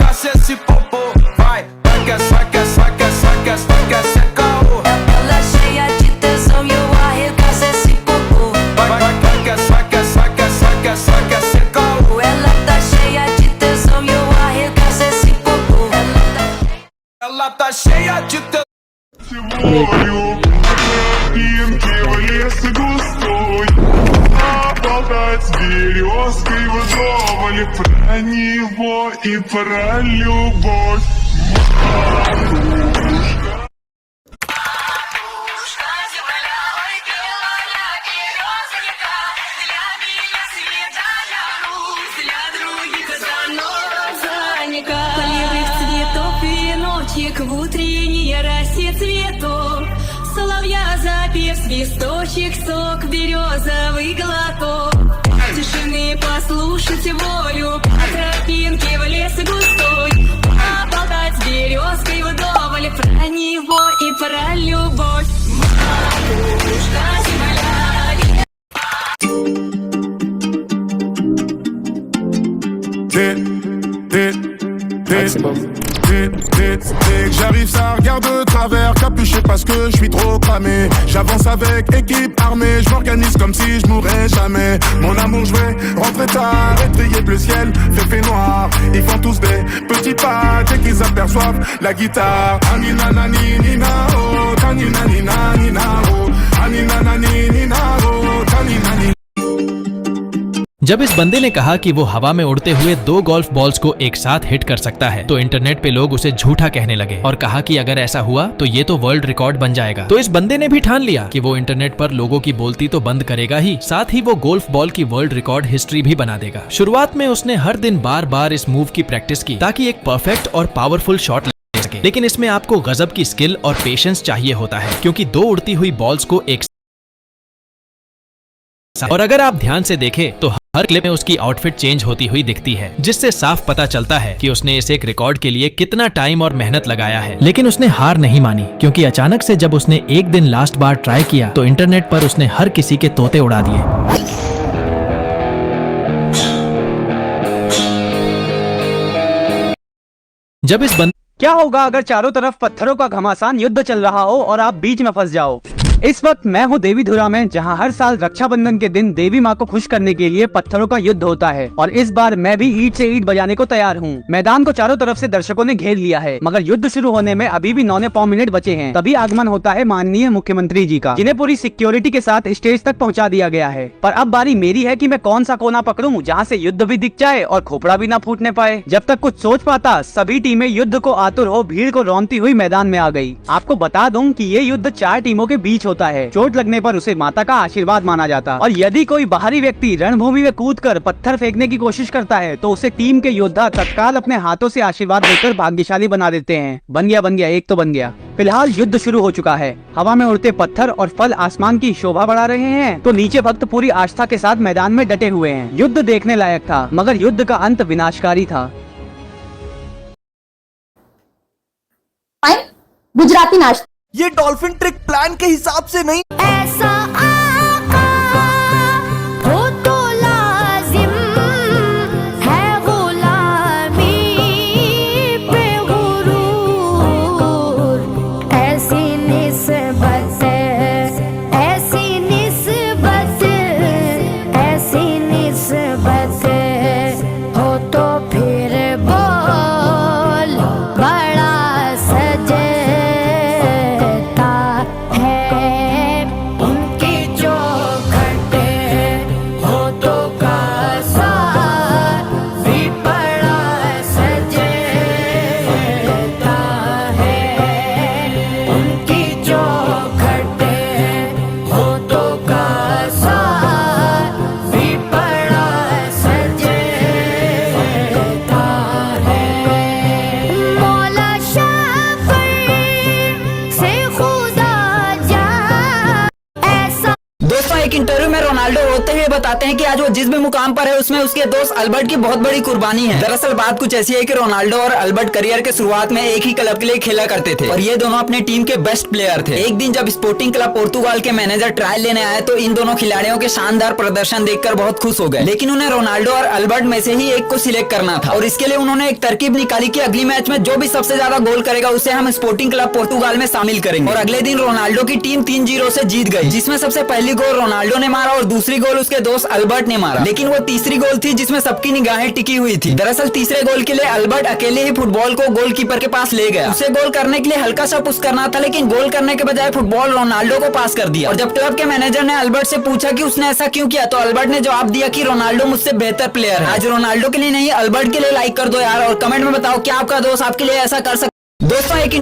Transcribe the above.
Desce esse popô, vai, saca, saca, saca, saca, saca, saca, Ela cheia de tesão e eu arregaço esse popô. vai, vai, saca, saca, saca, saca, saca, saca. Ela tá cheia de tesão e eu arregaço esse popô. Ela tá cheia de tesão. Сегодня тропинки в лес густой, поболтать с березкой вдоволь про него и про любовь. Полевых цветов веночек в утренней росе цветов. Соловья запев, свисточек, сок, березовый глоток. Тишины послушать волю, по тропинке в лес густой. Поболтать с березкой вдоволь про него и про любовь. Матушка земля. Dès que j'arrive, ça regarde de travers, capuché parce que je suis trop cramé. J'avance avec équipe armée, je m'organise comme si je mourrais jamais. Mon amour, je vais rentrer tard, étrier bleu ciel, fait noir. Ils font tous des petits pas dès qu'ils aperçoivent la guitare. Anina nani nina oh, tanina nina nina oh, anina nani nina oh, tanina nina. जब इस बंदे ने कहा कि वो हवा में उड़ते हुए 2 गोल्फ बॉल्स को एक साथ हिट कर सकता है तो इंटरनेट पे लोग उसे झूठा कहने लगे और कहा कि अगर ऐसा हुआ तो ये तो वर्ल्ड रिकॉर्ड बन जाएगा। तो इस बंदे ने भी ठान लिया कि वो इंटरनेट पर लोगों की बोलती तो बंद करेगा ही, साथ ही वो गोल्फ बॉल की वर्ल्ड रिकॉर्ड हिस्ट्री भी बना देगा। शुरुआत में उसने हर दिन बार बार इस मूव की प्रैक्टिस की ताकि एक परफेक्ट और पावरफुल शॉट ले सके, लेकिन इसमें आपको गजब की स्किल और पेशेंस चाहिए होता है क्योंकि 2 उड़ती हुई बॉल्स को एक और अगर आप ध्यान से देखें तो हर क्लिप में उसकी आउटफिट चेंज होती हुई दिखती है, जिससे साफ पता चलता है कि उसने इस एक रिकॉर्ड के लिए कितना टाइम और मेहनत लगाया है। लेकिन उसने हार नहीं मानी क्योंकि अचानक से जब उसने एक दिन लास्ट बार ट्राई किया तो इंटरनेट पर उसने हर किसी के तोते उड़ा दिए। जब इस बंद क्या होगा अगर चारों तरफ पत्थरों का घमासान युद्ध चल रहा हो और आप बीच में फंस जाओ। इस वक्त मैं हूँ देवीधुरा में, जहाँ हर साल रक्षाबंधन के दिन देवी माँ को खुश करने के लिए पत्थरों का युद्ध होता है और इस बार मैं भी ईंट से ईंट बजाने को तैयार हूँ। मैदान को चारों तरफ से दर्शकों ने घेर लिया है, मगर युद्ध शुरू होने में अभी भी 9 मिनट बचे हैं। तभी आगमन होता है माननीय मुख्यमंत्री जी का, जिन्हें पूरी सिक्योरिटी के साथ स्टेज तक पहुँचा दिया गया है। पर अब बारी मेरी है कि मैं कौन सा कोना पकड़ूं जहाँ से युद्ध भी दिख जाए और खोपड़ा भी ना फूटने पाए। जब तक कुछ सोच पाता सभी टीमें युद्ध को आतुर हो भीड़ को रौंदती हुई मैदान में आ गई। आपको बता दूं कि ये युद्ध 4 टीमों के बीच होता है। चोट लगने पर उसे माता का आशीर्वाद माना जाता और यदि कोई बाहरी व्यक्ति रणभूमि में कूदकर पत्थर फेंकने की कोशिश करता है तो उसे टीम के योद्धा तत्काल अपने हाथों से आशीर्वाद देकर भाग्यशाली बना देते हैं। बन गया, एक तो बन गया। फिलहाल युद्ध शुरू हो चुका है। हवा में उड़ते पत्थर और फल आसमान की शोभा बढ़ा रहे हैं तो नीचे भक्त पूरी आस्था के साथ मैदान में डटे हुए हैं। युद्ध देखने लायक था, मगर युद्ध का अंत विनाशकारी था। गुजराती नाश्ता। ये डॉल्फिन ट्रिक प्लान के हिसाब से नहीं। ऐसा आका हो तो लाजिम है गुलामी पे गुरूर। ऐसी निस्बत हो तो फिर बोल बड़ा सजता है बताते हैं कि आज वो जिस भी मुकाम पर है उसमें उसके दोस्त अल्बर्ट की बहुत बड़ी कुर्बानी है। दरअसल बात कुछ ऐसी है कि रोनाल्डो और अल्बर्ट करियर के शुरुआत में एक ही क्लब के लिए खेला करते थे और ये दोनों अपने टीम के बेस्ट प्लेयर थे। एक दिन जब स्पोर्टिंग क्लब पोर्तुगाल के मैनेजर ट्रायल लेने आए तो इन दोनों खिलाड़ियों के शानदार प्रदर्शन देखकर बहुत खुश हो गए, लेकिन उन्हें रोनाल्डो और अल्बर्ट में से ही एक को सिलेक्ट करना था और इसके लिए उन्होंने एक तरकीब निकाली कि अगली मैच में जो भी सबसे ज्यादा गोल करेगा उसे हम स्पोर्टिंग क्लब पोर्तुगाल में शामिल करेंगे। और अगले दिन रोनाल्डो की टीम 3-0 से जीत गई, जिसमें सबसे पहली गोल रोनाल्डो ने मारा और दूसरी गोल उसके दोस्त अल्बर्ट ने मारा, लेकिन वो तीसरी गोल थी जिसमें सबकी निगाहें टिकी हुई थी। दरअसल तीसरे गोल के लिए अल्बर्ट अकेले ही फुटबॉल को गोलकीपर के पास ले गया। उसे गोल करने के लिए हल्का सा पुश करना था, लेकिन गोल करने के बजाय फुटबॉल रोनाल्डो को पास कर दिया। और जब क्लब के मैनेजर ने अल्बर्ट से पूछा कि उसने ऐसा क्यों किया तो अल्बर्ट ने जवाब दिया कि रोनाल्डो मुझसे बेहतर प्लेयर है। आज रोनाल्डो के लिए नहीं अल्बर्ट के लिए लाइक कर दो यार और कमेंट में बताओ क्या आपका दोस्त आपके लिए ऐसा कर सकता। दोस्तों एक